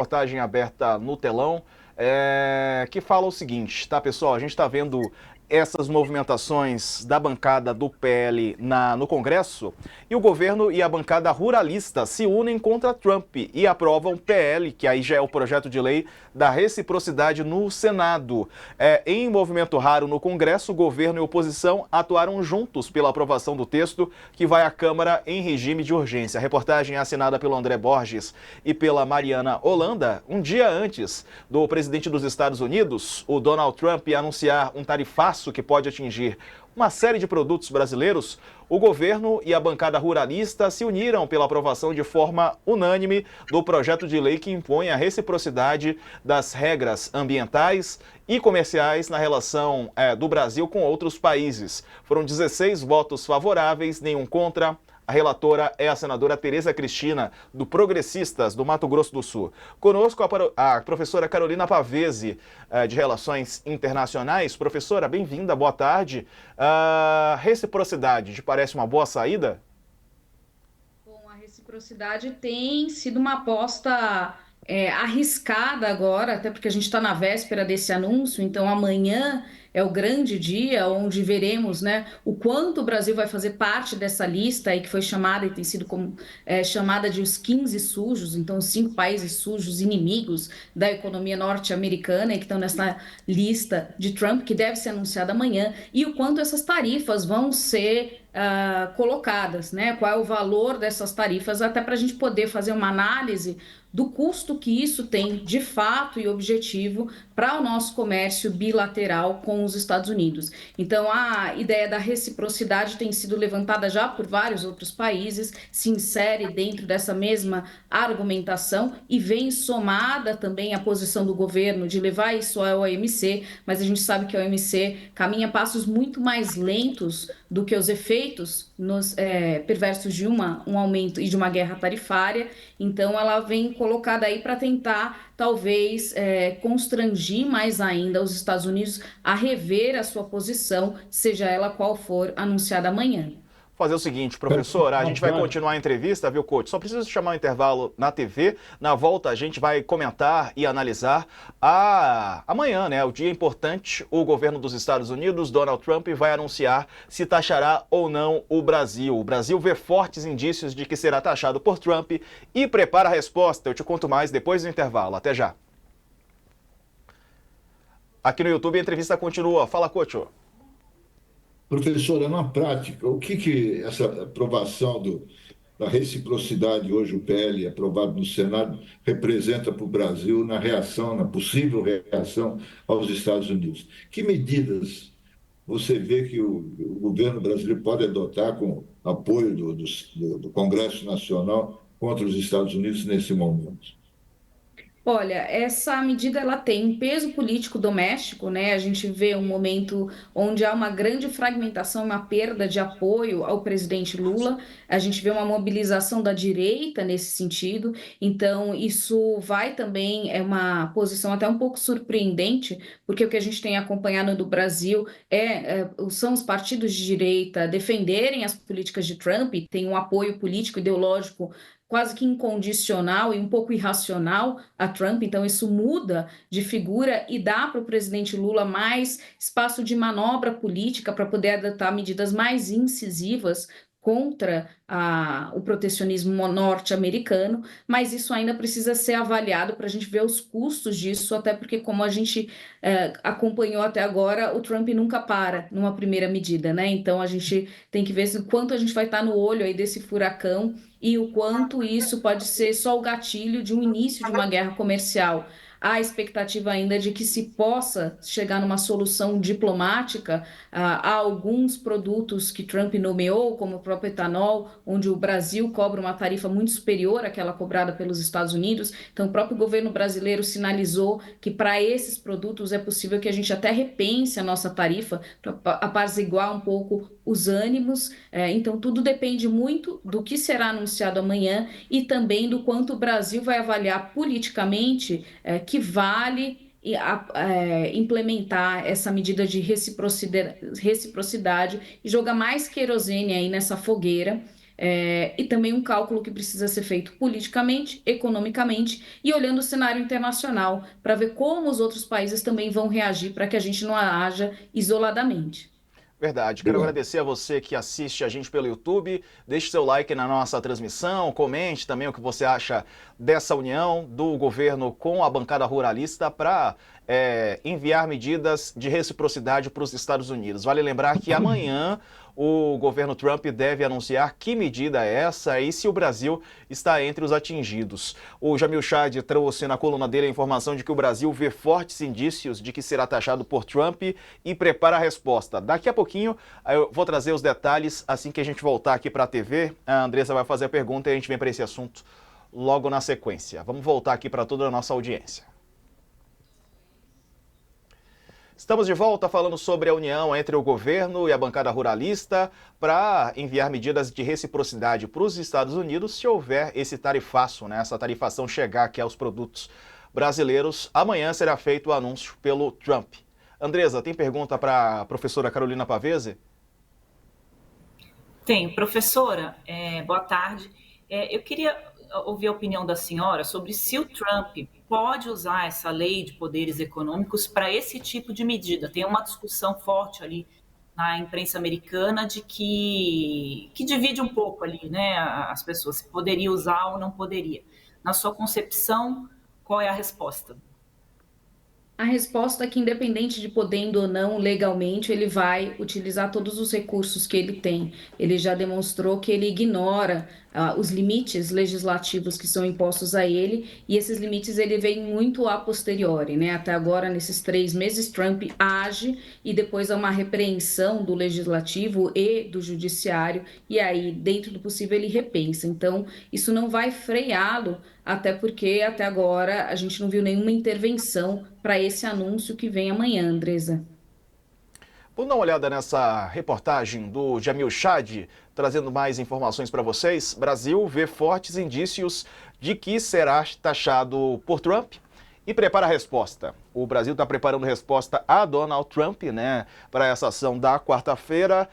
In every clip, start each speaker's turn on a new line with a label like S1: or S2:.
S1: Reportagem aberta no telão, que fala o seguinte, tá, pessoal? A gente está vendo essas movimentações da bancada do PL no Congresso e o governo e a bancada ruralista se unem contra Trump e aprovam PL, que aí já é o projeto de lei da reciprocidade no Senado. Em movimento raro no Congresso, o governo e a oposição atuaram juntos pela aprovação do texto que vai à Câmara em regime de urgência. A reportagem é assinada pelo André Borges e pela Mariana Holanda, um dia antes do presidente dos Estados Unidos, o Donald Trump, anunciar um tarifaço que pode atingir uma série de produtos brasileiros. O governo e a bancada ruralista se uniram pela aprovação de forma unânime do projeto de lei que impõe a reciprocidade das regras ambientais e comerciais na relação do Brasil com outros países. Foram 16 votos favoráveis, nenhum contra. A relatora é a senadora Tereza Cristina, do Progressistas, do Mato Grosso do Sul. Conosco a professora Carolina Pavese, de Relações Internacionais. Professora, bem-vinda, boa tarde. Reciprocidade, te parece uma boa saída?
S2: Bom, a reciprocidade tem sido uma aposta arriscada agora, até porque a gente está na véspera desse anúncio, então amanhã é o grande dia onde veremos, né, o quanto o Brasil vai fazer parte dessa lista aí que foi chamada e tem sido chamada de os 15 sujos, então os 5 países sujos inimigos da economia norte-americana e que estão nessa lista de Trump, que deve ser anunciada amanhã, e o quanto essas tarifas vão ser colocadas, né? Qual é o valor dessas tarifas, até para a gente poder fazer uma análise do custo que isso tem de fato e objetivo para o nosso comércio bilateral com os Estados Unidos. Então, a ideia da reciprocidade tem sido levantada já por vários outros países, se insere dentro dessa mesma argumentação e vem somada também a posição do governo de levar isso ao OMC, mas a gente sabe que a OMC caminha a passos muito mais lentos do que os efeitos perversos de um aumento e de uma guerra tarifária. Então, ela vem colocada aí para tentar, talvez, constrangir mais ainda os Estados Unidos a rever a sua posição, seja ela qual for, anunciada amanhã.
S1: Fazer o seguinte, professor, a gente vai continuar a entrevista, viu, coach? Só preciso chamar um intervalo na TV. Na volta a gente vai comentar e analisar amanhã, né? O dia importante, o governo dos Estados Unidos, Donald Trump, vai anunciar se taxará ou não o Brasil. O Brasil vê fortes indícios de que será taxado por Trump e prepara a resposta. Eu te conto mais depois do intervalo. Até já. Aqui no YouTube a entrevista continua. Fala, coach.
S3: Professora, na prática, o que essa aprovação da reciprocidade, hoje o PL aprovado no Senado, representa para o Brasil na reação, na possível reação aos Estados Unidos? Que medidas você vê que o governo brasileiro pode adotar com apoio do Congresso Nacional contra os Estados Unidos nesse momento?
S2: Olha, essa medida ela tem um peso político doméstico, né? A gente vê um momento onde há uma grande fragmentação, uma perda de apoio ao presidente Lula. A gente vê uma mobilização da direita nesse sentido. Então, isso vai também, é uma posição até um pouco surpreendente, porque o que a gente tem acompanhado no Brasil são os partidos de direita defenderem as políticas de Trump, tem um apoio político ideológico quase que incondicional e um pouco irracional a Trump, então isso muda de figura e dá para o presidente Lula mais espaço de manobra política para poder adotar medidas mais incisivas contra o protecionismo norte-americano, mas isso ainda precisa ser avaliado para a gente ver os custos disso, até porque, como a gente acompanhou até agora, o Trump nunca para numa primeira medida, né? Então a gente tem que ver o quanto a gente vai estar no olho aí desse furacão e o quanto isso pode ser só o gatilho de um início de uma guerra comercial. Há a expectativa ainda de que se possa chegar numa solução diplomática a alguns produtos que Trump nomeou, como o próprio etanol, onde o Brasil cobra uma tarifa muito superior àquela cobrada pelos Estados Unidos. Então, o próprio governo brasileiro sinalizou que para esses produtos é possível que a gente até repense a nossa tarifa para apaziguar um pouco os ânimos. Então, tudo depende muito do que será anunciado amanhã e também do quanto o Brasil vai avaliar politicamente que vale implementar essa medida de reciprocidade e jogar mais querosene aí nessa fogueira. e também um cálculo que precisa ser feito politicamente, economicamente e olhando o cenário internacional para ver como os outros países também vão reagir para que a gente não haja isoladamente.
S1: Verdade. Quero
S3: Boa.
S1: agradecer a você que assiste a gente pelo YouTube. Deixe seu like na nossa transmissão, comente também o que você acha dessa união do governo com a bancada ruralista para enviar medidas de reciprocidade para os Estados Unidos. Vale lembrar que amanhã o governo Trump deve anunciar que medida é essa e se o Brasil está entre os atingidos. O Jamil Chad trouxe na coluna dele a informação de que o Brasil vê fortes indícios de que será taxado por Trump e prepara a resposta. Daqui a pouquinho eu vou trazer os detalhes assim que a gente voltar aqui para a TV. A Andressa vai fazer a pergunta e a gente vem para esse assunto logo na sequência. Vamos voltar aqui para toda a nossa audiência. Estamos de volta falando sobre a união entre o governo e a bancada ruralista para enviar medidas de reciprocidade para os Estados Unidos se houver esse tarifaço, né? Essa tarifação chegar aqui aos produtos brasileiros. Amanhã será feito o anúncio pelo Trump. Andresa, tem pergunta para a professora Carolina Pavese?
S4: Tem. Professora, boa tarde. Eu queria ouvir a opinião da senhora sobre se o Trump pode usar essa lei de poderes econômicos para esse tipo de medida. Tem uma discussão forte ali na imprensa americana de que divide um pouco ali, né, as pessoas, se poderia usar ou não poderia. Na sua concepção, qual é a resposta?
S2: A resposta é que, independente de podendo ou não legalmente, ele vai utilizar todos os recursos que ele tem. Ele já demonstrou que ele ignora os limites legislativos que são impostos a ele, e esses limites ele vem muito a posteriori, né? Até agora, nesses 3 meses, Trump age e depois há uma repreensão do legislativo e do judiciário, e aí, dentro do possível, ele repensa. Então, isso não vai freá-lo, até porque até agora a gente não viu nenhuma intervenção para esse anúncio que vem amanhã, Andresa.
S1: Vamos dar uma olhada nessa reportagem do Jamil Chad, trazendo mais informações para vocês. Brasil vê fortes indícios de que será taxado por Trump e prepara a resposta. O Brasil está preparando resposta a Donald Trump, né, para essa ação da quarta-feira.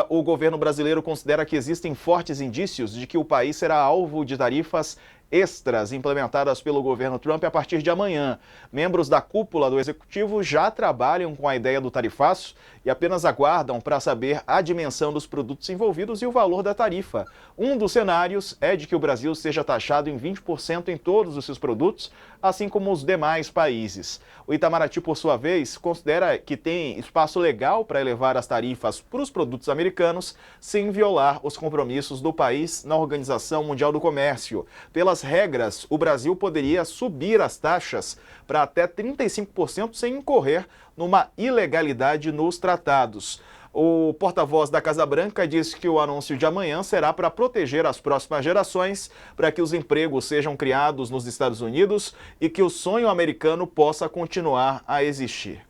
S1: O governo brasileiro considera que existem fortes indícios de que o país será alvo de tarifas extras implementadas pelo governo Trump a partir de amanhã. Membros da cúpula do executivo já trabalham com a ideia do tarifaço e apenas aguardam para saber a dimensão dos produtos envolvidos e o valor da tarifa. Um dos cenários é de que o Brasil seja taxado em 20% em todos os seus produtos, assim como os demais países. O Itamaraty, por sua vez, considera que tem espaço legal para elevar as tarifas para os produtos americanos sem violar os compromissos do país na Organização Mundial do Comércio. Pelas regras, o Brasil poderia subir as taxas para até 35% sem incorrer numa ilegalidade nos tratados. O porta-voz da Casa Branca disse que o anúncio de amanhã será para proteger as próximas gerações, para que os empregos sejam criados nos Estados Unidos e que o sonho americano possa continuar a existir.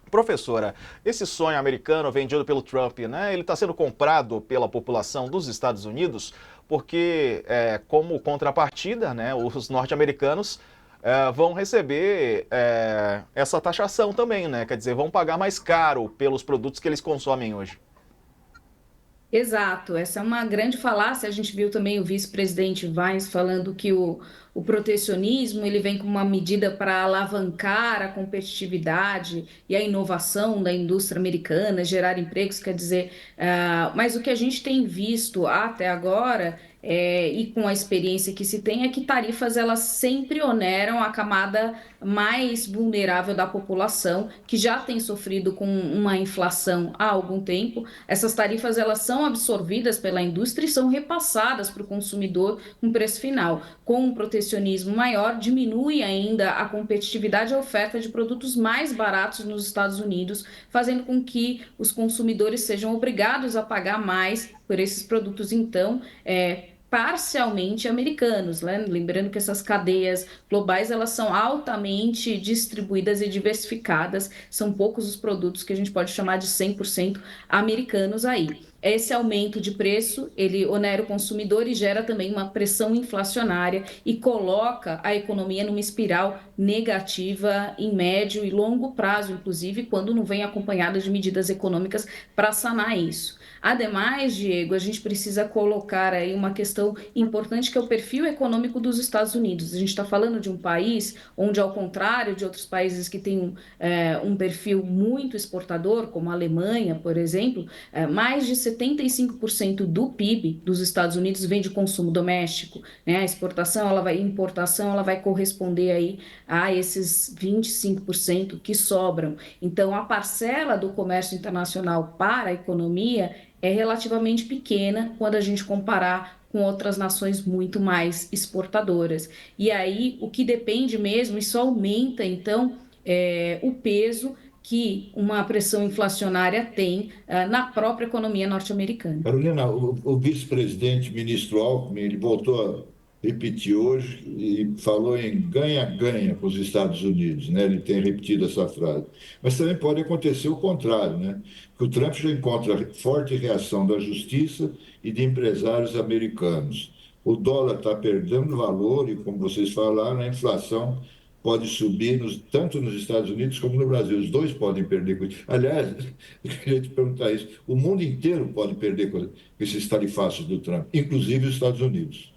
S1: Professora, esse sonho americano vendido pelo Trump, né, ele está sendo comprado pela população dos Estados Unidos porque, como contrapartida, né, os norte-americanos vão receber essa taxação também, né? Quer dizer, vão pagar mais caro pelos produtos que eles consomem hoje.
S2: Exato, essa é uma grande falácia. A gente viu também o vice-presidente Vance falando que o protecionismo ele vem como uma medida para alavancar a competitividade e a inovação da indústria americana, gerar empregos, quer dizer, mas o que a gente tem visto até agora e com a experiência que se tem é que tarifas elas sempre oneram a camada mais vulnerável da população, que já tem sofrido com uma inflação há algum tempo. Essas tarifas elas são absorvidas pela indústria e são repassadas para o consumidor com preço final. Com um protecionismo maior, diminui ainda a competitividade e a oferta de produtos mais baratos nos Estados Unidos, fazendo com que os consumidores sejam obrigados a pagar mais por esses produtos, então, parcialmente americanos, né? Lembrando que essas cadeias globais elas são altamente distribuídas e diversificadas, são poucos os produtos que a gente pode chamar de 100% americanos aí. esse aumento de preço, ele onera o consumidor e gera também uma pressão inflacionária e coloca a economia numa espiral negativa em médio e longo prazo, inclusive quando não vem acompanhada de medidas econômicas para sanar isso. Ademais, Diego, a gente precisa colocar aí uma questão importante que é o perfil econômico dos Estados Unidos. A gente está falando de um país onde, ao contrário de outros países que têm um perfil muito exportador, como a Alemanha, por exemplo, mais de 75% do PIB dos Estados Unidos vem de consumo doméstico, né? A exportação, importação, ela vai corresponder aí a esses 25% que sobram. Então, a parcela do comércio internacional para a economia é relativamente pequena quando a gente comparar com outras nações muito mais exportadoras. E aí, o que depende mesmo, isso aumenta, então, o peso que uma pressão inflacionária tem na própria economia norte-americana.
S3: Carolina, o vice-presidente, ministro Alckmin, ele voltou a repetir hoje e falou em ganha-ganha com os Estados Unidos, né? Ele tem repetido essa frase. Mas também pode acontecer o contrário, né? Que o Trump já encontra forte reação da justiça e de empresários americanos. O dólar está perdendo valor e, como vocês falaram, a inflação pode subir tanto nos Estados Unidos como no Brasil. Os dois podem perder com isso. Aliás, eu queria te perguntar isso. O mundo inteiro pode perder com esses tarifaços do Trump, inclusive os Estados Unidos.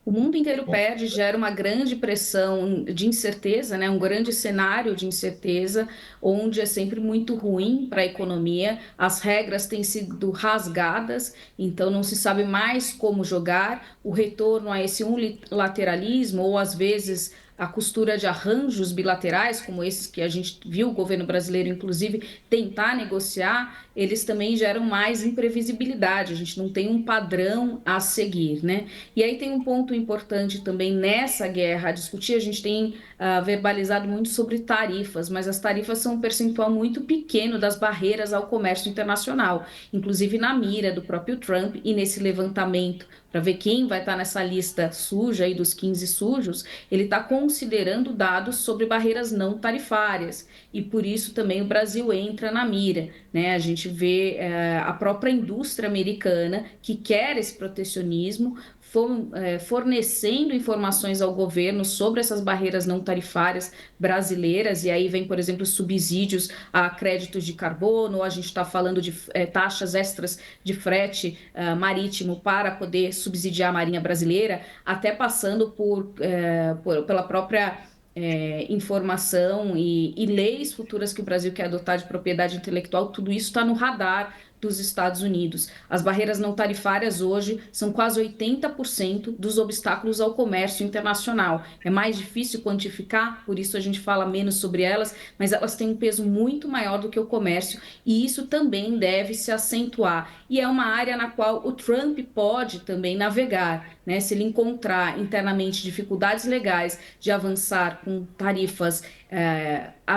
S2: O mundo inteiro
S3: Bom,
S2: perde, gera uma grande pressão de incerteza, né? Um grande cenário de incerteza, onde é sempre muito ruim para a economia, as regras têm sido rasgadas, então não se sabe mais como jogar, o retorno a esse unilateralismo, ou às vezes a costura de arranjos bilaterais, como esses que a gente viu o governo brasileiro, inclusive, tentar negociar, eles também geram mais imprevisibilidade, a gente não tem um padrão a seguir, né? E aí tem um ponto importante também nessa guerra a discutir, a gente tem verbalizado muito sobre tarifas, mas as tarifas são um percentual muito pequeno das barreiras ao comércio internacional, inclusive na mira do próprio Trump e nesse levantamento para ver quem vai estar nessa lista suja aí dos 15 sujos, ele está considerando dados sobre barreiras não tarifárias e por isso também o Brasil entra na mira, né? A gente vê a própria indústria americana que quer esse protecionismo, fornecendo informações ao governo sobre essas barreiras não tarifárias brasileiras, e aí vem, por exemplo, subsídios a créditos de carbono, a gente está falando de taxas extras de frete marítimo para poder subsidiar a Marinha Brasileira, até passando pela própria informação e leis futuras que o Brasil quer adotar de propriedade intelectual, tudo isso está no radar dos Estados Unidos. As barreiras não tarifárias hoje são quase 80% dos obstáculos ao comércio internacional. É mais difícil quantificar, por isso a gente fala menos sobre elas, mas elas têm um peso muito maior do que o comércio e isso também deve se acentuar. E é uma área na qual o Trump pode também navegar, né? Se ele encontrar internamente dificuldades legais de avançar com tarifas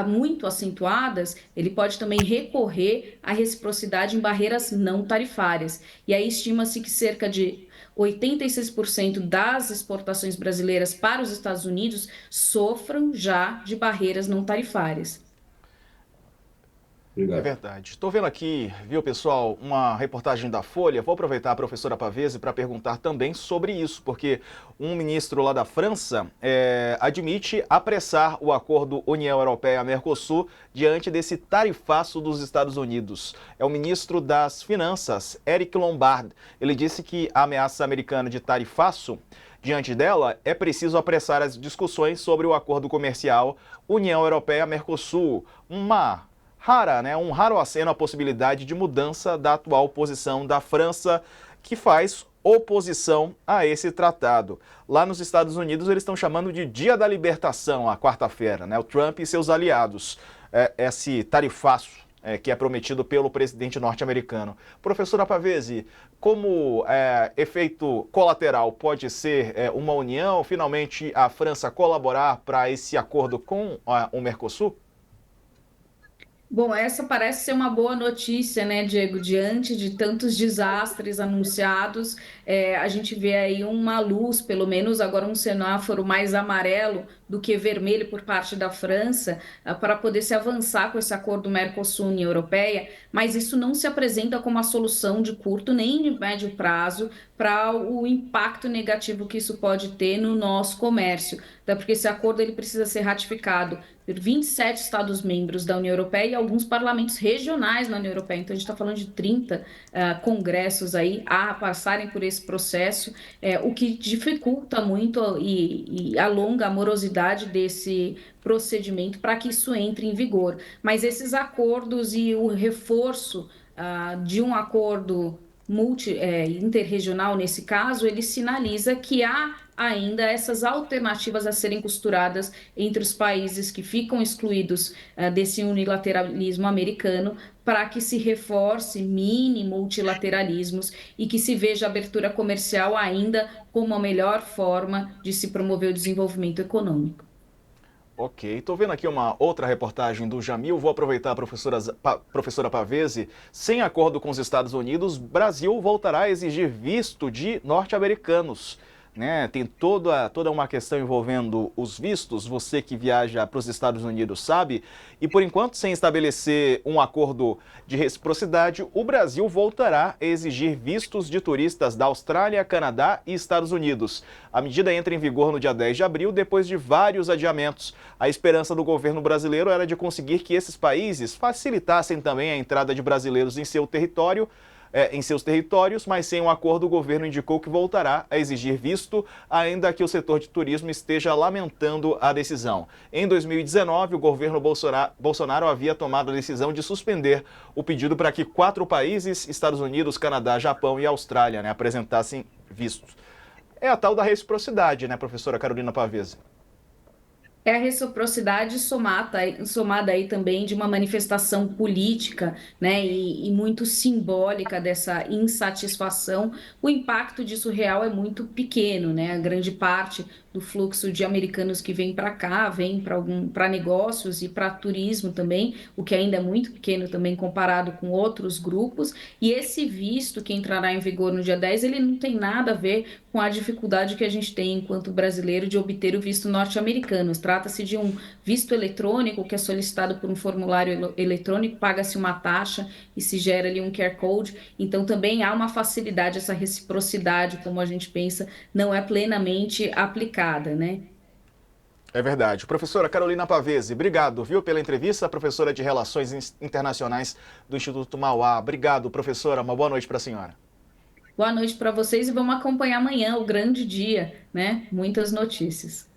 S2: muito acentuadas, ele pode também recorrer à reciprocidade em barreiras não tarifárias. E aí estima-se que cerca de 86% das exportações brasileiras para os Estados Unidos sofram já de barreiras não tarifárias.
S1: É
S3: obrigado.
S1: verdade. Estou vendo aqui, viu, pessoal, uma reportagem da Folha. Vou aproveitar a professora Pavese para perguntar também sobre isso, porque um ministro lá da França admite apressar o acordo União Europeia-Mercosul diante desse tarifaço dos Estados Unidos. É o ministro das Finanças, Eric Lombard. Ele disse que a ameaça americana de tarifaço, diante dela, é preciso apressar as discussões sobre o acordo comercial União Europeia-Mercosul, um raro aceno à possibilidade de mudança da atual posição da França, que faz oposição a esse tratado. Lá nos Estados Unidos, eles estão chamando de Dia da Libertação, a quarta-feira, né? O Trump e seus aliados. Esse tarifaço que é prometido pelo presidente norte-americano. Professora Pavese, como efeito colateral pode ser uma união, finalmente a França colaborar para esse acordo com o Mercosul?
S2: Bom, essa parece ser uma boa notícia, né, Diego? Diante de tantos desastres anunciados, a gente vê aí uma luz, pelo menos agora um semáforo mais amarelo do que vermelho por parte da França para poder se avançar com esse acordo Mercosul-União Europeia, mas isso não se apresenta como a solução de curto nem de médio prazo para o impacto negativo que isso pode ter no nosso comércio, até porque esse acordo ele precisa ser ratificado por 27 Estados-membros da União Europeia e alguns parlamentos regionais na União Europeia. Então, a gente está falando de 30 congressos aí a passarem por esse processo, o que dificulta muito e alonga a morosidade desse procedimento para que isso entre em vigor. Mas esses acordos e o reforço de um acordo interregional, nesse caso, ele sinaliza que há ainda essas alternativas a serem costuradas entre os países que ficam excluídos desse unilateralismo americano, para que se reforce mini multilateralismos e que se veja a abertura comercial ainda como a melhor forma de se promover o desenvolvimento econômico.
S1: Ok, estou vendo aqui uma outra reportagem do Jamil, vou aproveitar a professora Pavese. Sem acordo com os Estados Unidos, Brasil voltará a exigir visto de norte-americanos. Né? Tem toda uma questão envolvendo os vistos, você que viaja para os Estados Unidos sabe, e por enquanto, sem estabelecer um acordo de reciprocidade, o Brasil voltará a exigir vistos de turistas da Austrália, Canadá e Estados Unidos. A medida entra em vigor no dia 10 de abril, depois de vários adiamentos. A esperança do governo brasileiro era de conseguir que esses países facilitassem também a entrada de brasileiros em seus territórios, mas sem um acordo o governo indicou que voltará a exigir visto, ainda que o setor de turismo esteja lamentando a decisão. Em 2019, o governo Bolsonaro havia tomado a decisão de suspender o pedido para que 4 países, Estados Unidos, Canadá, Japão e Austrália, apresentassem vistos. É a tal da reciprocidade, né, professora Carolina Pavese?
S2: É a reciprocidade somada aí também de uma manifestação política, né, e muito simbólica dessa insatisfação. O impacto disso real é muito pequeno, né? A grande parte do fluxo de americanos que vem para cá, vem para negócios e para turismo também, o que ainda é muito pequeno também comparado com outros grupos. E esse visto que entrará em vigor no dia 10, ele não tem nada a ver com a dificuldade que a gente tem enquanto brasileiro de obter o visto norte-americano. Trata-se de um visto eletrônico que é solicitado por um formulário eletrônico, paga-se uma taxa e se gera ali um QR Code. Então também há uma facilidade, essa reciprocidade, como a gente pensa, não é plenamente aplicada, né?
S1: É verdade. Professora Carolina Pavese, obrigado, viu, pela entrevista, professora de Relações Internacionais do Instituto Mauá. Obrigado, professora. Uma boa noite para a senhora.
S2: Boa noite para vocês e vamos acompanhar amanhã o grande dia, né? Muitas notícias.